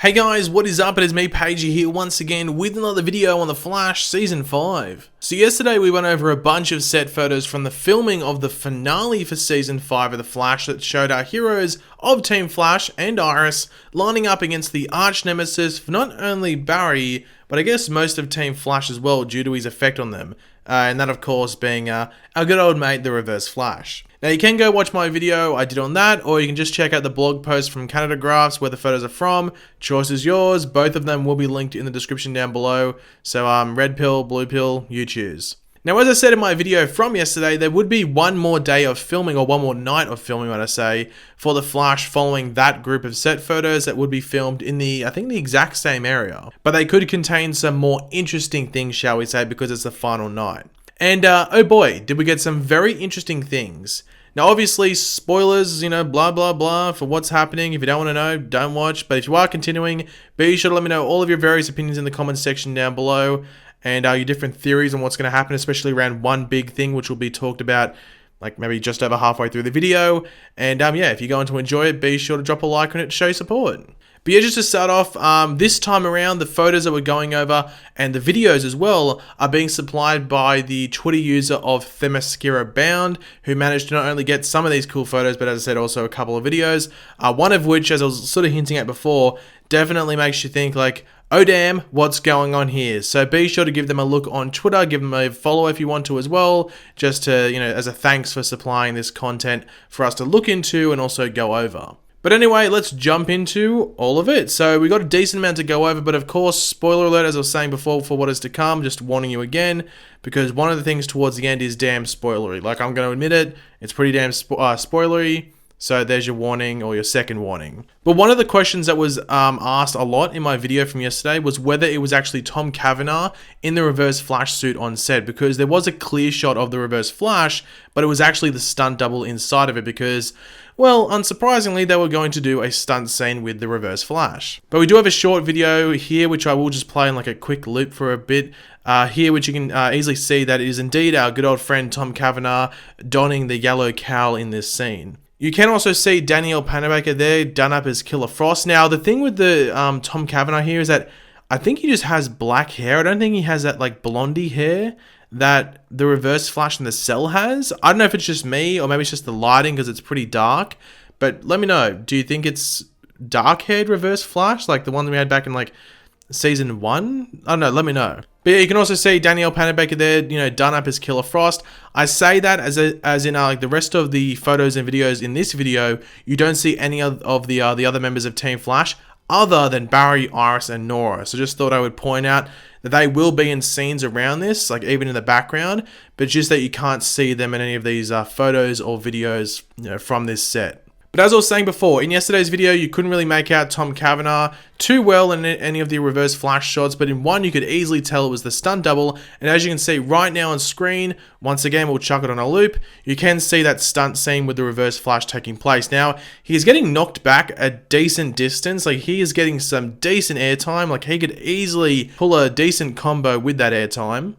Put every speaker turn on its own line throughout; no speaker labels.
Hey guys, what is up? It is me, Pagey, here once again with another video on The Flash Season 5. So yesterday we went over a bunch of set photos from the filming of the finale for Season 5 of The Flash that showed our heroes of Team Flash and Iris lining up against the arch nemesis for not only Barry, but I guess most of Team Flash as well due to his effect on them. And that of course being our good old mate, the Reverse Flash. Now you can go watch my video I did on that, or you can just check out the blog post from Canada Graphs where the photos are from. Choice is yours. Both of them will be linked in the description down below. So red pill, blue pill, you choose. Now as I said in my video from yesterday, there would be one more day of filming, or one more night of filming, might I say, for The Flash following that group of set photos that would be filmed in I think the exact same area. But they could contain some more interesting things, shall we say, because it's the final night. And oh boy, did we get some very interesting things. Now obviously, spoilers, blah blah blah for what's happening. If you don't want to know, don't watch. But if you are continuing, be sure to let me know all of your various opinions in the comments section down below. And your different theories on what's going to happen, especially around one big thing which will be talked about like maybe just over halfway through the video. And yeah, if you're going to enjoy it, be sure to drop a like on it to show your support. But yeah, just to start off, this time around, the photos that we're going over and the videos as well are being supplied by the Twitter user of Themyscira Bound, who managed to not only get some of these cool photos, but as I said, also a couple of videos. One of which, as I was sort of hinting at before, definitely makes you think like, oh damn, what's going on here? So be sure to give them a look on Twitter, give them a follow if you want to as well, just to, as a thanks for supplying this content for us to look into and also go over. But anyway, let's jump into all of it. So we got a decent amount to go over, but of course, spoiler alert, as I was saying before, for what is to come, just warning you again, because one of the things towards the end is damn spoilery. Like, I'm going to admit it, it's pretty damn spoilery. So there's your warning, or your second warning. But one of the questions that was asked a lot in my video from yesterday was whether it was actually Tom Cavanagh in the Reverse Flash suit on set, because there was a clear shot of the Reverse Flash, but it was actually the stunt double inside of it because, well, unsurprisingly, they were going to do a stunt scene with the Reverse Flash. But we do have a short video here, which I will just play in like a quick loop for a bit. Here, which you can easily see that it is indeed our good old friend Tom Cavanagh donning the yellow cowl in this scene. You can also see Danielle Panabaker there, done up as Killer Frost. Now, the thing with the Tom Cavanagh here is that I think he just has black hair. I don't think he has that like blondie hair that the Reverse Flash in the Cell has. I don't know if it's just me, or maybe it's just the lighting because it's pretty dark. But let me know, do you think it's dark-haired Reverse Flash, like the one that we had back in like Season 1? I don't know, let me know. But yeah, you can also see Danielle Panabaker there, done up as Killer Frost. I say that as in like the rest of the photos and videos in this video, you don't see any of the other members of Team Flash other than Barry, Iris, and Nora. So just thought I would point out that they will be in scenes around this, like even in the background, but just that you can't see them in any of these photos or videos from this set. But as I was saying before, in yesterday's video, you couldn't really make out Tom Cavanagh too well in any of the Reverse Flash shots, but in one you could easily tell it was the stunt double. And as you can see right now on screen, once again, we'll chuck it on a loop, you can see that stunt scene with the Reverse Flash taking place. Now, he's getting knocked back a decent distance, like he is getting some decent airtime, like he could easily pull a decent combo with that airtime.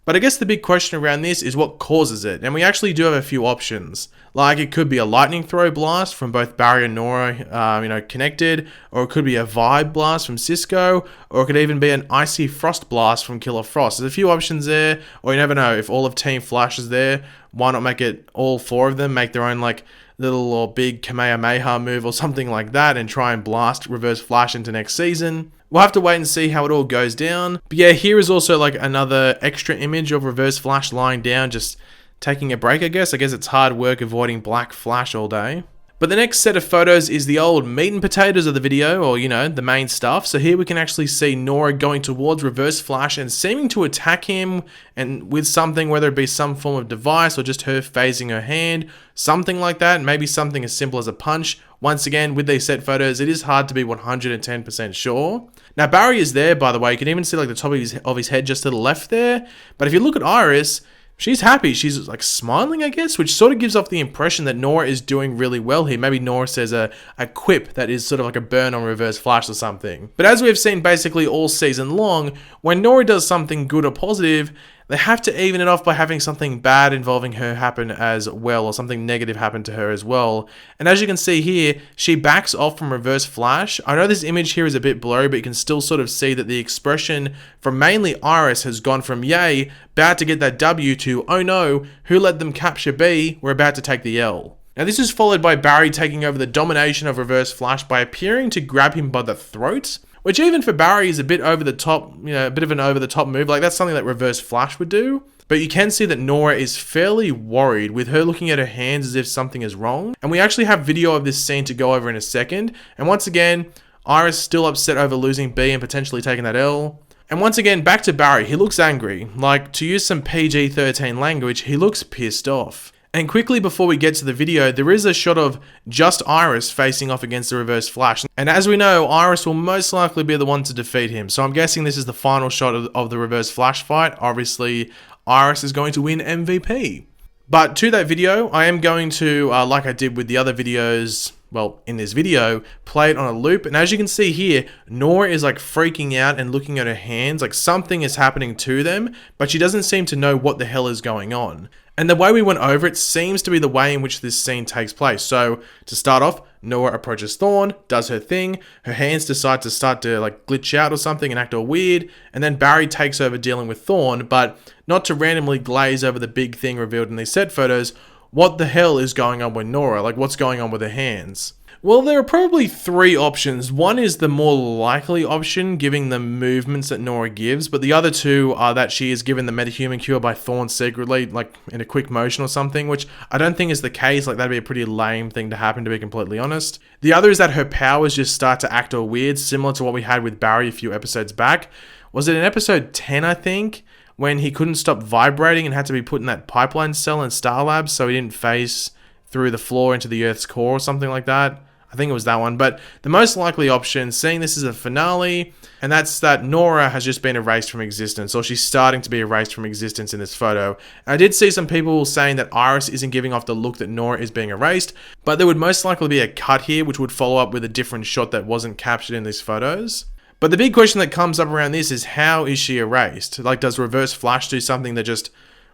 But I guess the big question around this is what causes it, and we actually do have a few options. Like it could be a lightning throw blast from both Barry and Nora, connected, or it could be a vibe blast from Cisco, or it could even be an icy frost blast from Killer Frost. There's a few options there, or you never know, if all of Team Flash is there, why not make it all four of them, make their own like little or big Kamehameha move or something like that and try and blast Reverse Flash into next season. We'll have to wait and see how it all goes down. But yeah, here is also like another extra image of Reverse Flash lying down, just taking a break, I guess. I guess it's hard work avoiding Black Flash all day. But the next set of photos is the old meat and potatoes of the video, or the main stuff. So here we can actually see Nora going towards Reverse Flash and seeming to attack him and with something, whether it be some form of device or just her phasing her hand, something like that, maybe something as simple as a punch. Once again, with these set photos, it is hard to be 110% sure. Now Barry is there, by the way. You can even see like the top of his head just to the left there. But if you look at Iris, she's happy. She's like smiling, I guess, which sort of gives off the impression that Nora is doing really well here. Maybe Nora says a quip that is sort of like a burn on Reverse Flash or something. But as we've seen basically all season long, when Nora does something good or positive, they have to even it off by having something bad involving her happen as well, or something negative happen to her as well. And as you can see here, she backs off from Reverse Flash. I know this image here is a bit blurry, but you can still sort of see that the expression from mainly Iris has gone from yay, about to get that W, to oh no, who let them capture B, we're about to take the L. Now this is followed by Barry taking over the domination of Reverse Flash by appearing to grab him by the throat, which even for Barry is a bit over the top, a bit of an over the top move. Like that's something that Reverse Flash would do. But you can see that Nora is fairly worried, with her looking at her hands as if something is wrong. And we actually have video of this scene to go over in a second. And once again, Iris still upset over losing B and potentially taking that L. And once again, back to Barry, he looks angry. Like, to use some PG-13 language, he looks pissed off. And quickly before we get to the video, there is a shot of just Iris facing off against the Reverse Flash. And as we know, Iris will most likely be the one to defeat him. So I'm guessing this is the final shot of the Reverse Flash fight. Obviously, Iris is going to win MVP. But to that video, I am going to, like I did with the other videos, well, in this video, play it on a loop. And as you can see here, Nora is like freaking out and looking at her hands, like something is happening to them, but she doesn't seem to know what the hell is going on. And the way we went over it seems to be the way in which this scene takes place. So to start off, Nora approaches Thorn, does her thing, her hands decide to start to like glitch out or something and act all weird, and then Barry takes over dealing with Thorn, but not to randomly glaze over the big thing revealed in these set photos. What the hell is going on with Nora? Like, what's going on with her hands? Well, there are probably three options. One is the more likely option, giving the movements that Nora gives, but the other two are that she is given the metahuman cure by Thorn secretly, like in a quick motion or something, which I don't think is the case. Like, that'd be a pretty lame thing to happen, to be completely honest. The other is that her powers just start to act all weird, similar to what we had with Barry a few episodes back. Was it in episode 10, I think, when he couldn't stop vibrating and had to be put in that pipeline cell in Star Labs so he didn't phase through the floor into the Earth's core or something like that? I think it was that one. But the most likely option, seeing this is a finale, and that's that Nora has just been erased from existence, or she's starting to be erased from existence in this photo. And I did see some people saying that Iris isn't giving off the look that Nora is being erased, but there would most likely be a cut here which would follow up with a different shot that wasn't captured in these photos. But the big question that comes up around this is, how is she erased? Like, does Reverse Flash do something that just,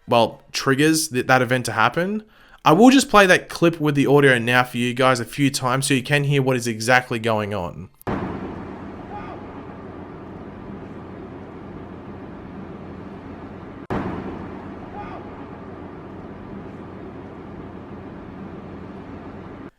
well, triggers that event to happen? I will just play that clip with the audio now for you guys a few times so you can hear what is exactly going on.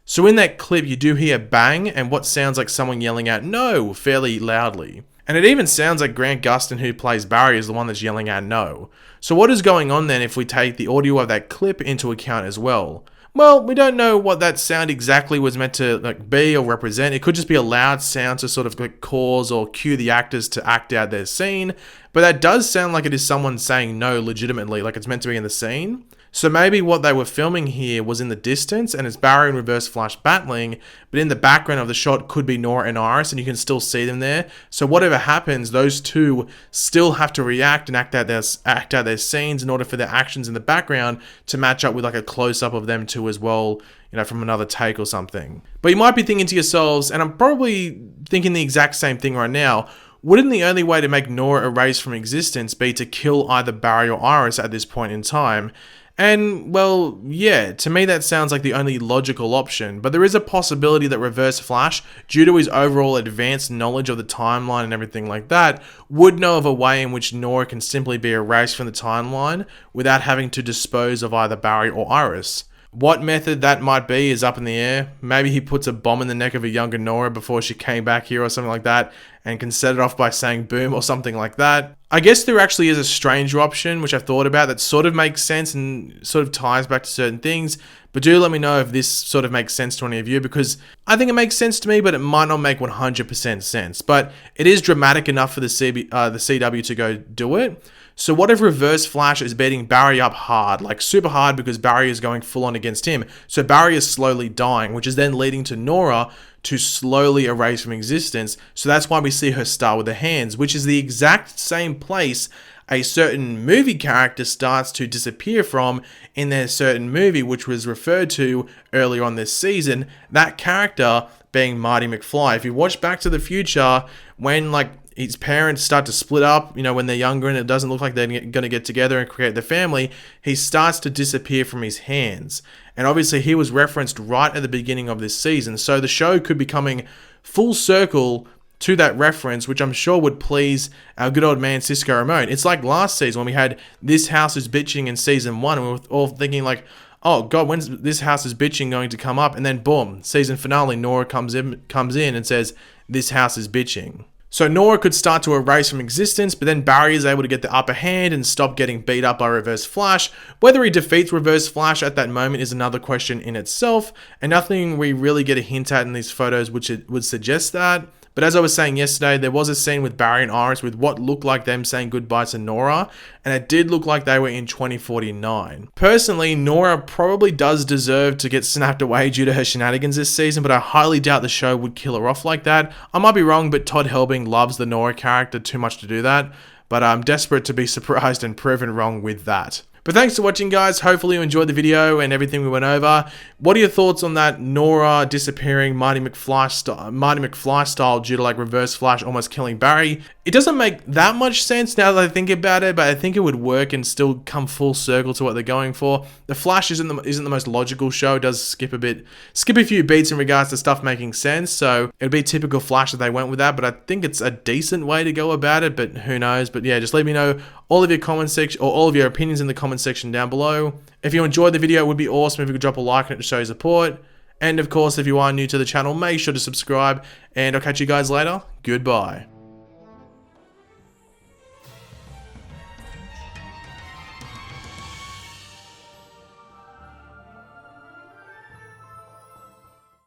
So in that clip, you do hear bang and what sounds like someone yelling out "no" fairly loudly. And it even sounds like Grant Gustin, who plays Barry, is the one that's yelling out "no." So what is going on then if we take the audio of that clip into account as well? Well, we don't know what that sound exactly was meant to be or represent. It could just be a loud sound to sort of cause or cue the actors to act out their scene. But that does sound like it is someone saying no legitimately, like it's meant to be in the scene. So maybe what they were filming here was in the distance and it's Barry and Reverse Flash battling, but in the background of the shot could be Nora and Iris and you can still see them there. So whatever happens, those two still have to react and act out their scenes in order for their actions in the background to match up with like a close-up of them two as well, from another take or something. But you might be thinking to yourselves, and I'm probably thinking the exact same thing right now, wouldn't the only way to make Nora erase from existence be to kill either Barry or Iris at this point in time? And, well, yeah, to me that sounds like the only logical option, but there is a possibility that Reverse Flash, due to his overall advanced knowledge of the timeline and everything like that, would know of a way in which Nora can simply be erased from the timeline without having to dispose of either Barry or Iris. What method that might be is up in the air. Maybe he puts a bomb in the neck of a younger Nora before she came back here or something like that and can set it off by saying boom or something like that. I guess there actually is a stranger option which I've thought about that sort of makes sense and sort of ties back to certain things, but do let me know if this sort of makes sense to any of you, because I think it makes sense to me, but it might not make 100% sense. But it is dramatic enough for the CW to go do it. So what if Reverse Flash is beating Barry up hard, like super hard, because Barry is going full on against him. So Barry is slowly dying, which is then leading to Nora to slowly erase from existence. So that's why we see her start with her hands, which is the exact same place a certain movie character starts to disappear from in their certain movie, which was referred to earlier on this season. That character being Marty McFly. If you watch Back to the Future, when his parents start to split up, when they're younger and it doesn't look like they're going to get together and create the family, he starts to disappear from his hands. And obviously he was referenced right at the beginning of this season. So the show could be coming full circle to that reference, which I'm sure would please our good old man Cisco Ramon. It's like last season when we had This House is Bitching in season 1, and we were all thinking like, oh god, when's This House is Bitching going to come up? And then boom, season finale, Nora comes in and says, This House is Bitching. So Nora could start to erase from existence, but then Barry is able to get the upper hand and stop getting beat up by Reverse Flash. Whether he defeats Reverse Flash at that moment is another question in itself, and nothing we really get a hint at in these photos which it would suggest that. But as I was saying yesterday, there was a scene with Barry and Iris with what looked like them saying goodbye to Nora, and it did look like they were in 2049. Personally, Nora probably does deserve to get snapped away due to her shenanigans this season, but I highly doubt the show would kill her off like that. I might be wrong, but Todd Helbing loves the Nora character too much to do that, but I'm desperate to be surprised and proven wrong with that. But thanks for watching, guys. Hopefully you enjoyed the video and everything we went over. What are your thoughts on that Nora disappearing Marty McFly style due to like Reverse Flash almost killing Barry? It doesn't make that much sense now that I think about it, but I think it would work and still come full circle to what they're going for. The Flash isn't the most logical show. It does skip a few beats in regards to stuff making sense. So it'd be typical Flash that they went with that, but I think it's a decent way to go about it, but who knows? But yeah, just let me know all of your comments section or all of your opinions in the comment section down below. If you enjoyed the video, it would be awesome if you could drop a like on it to show your support. And of course, if you are new to the channel, make sure to subscribe, and I'll catch you guys later. Goodbye.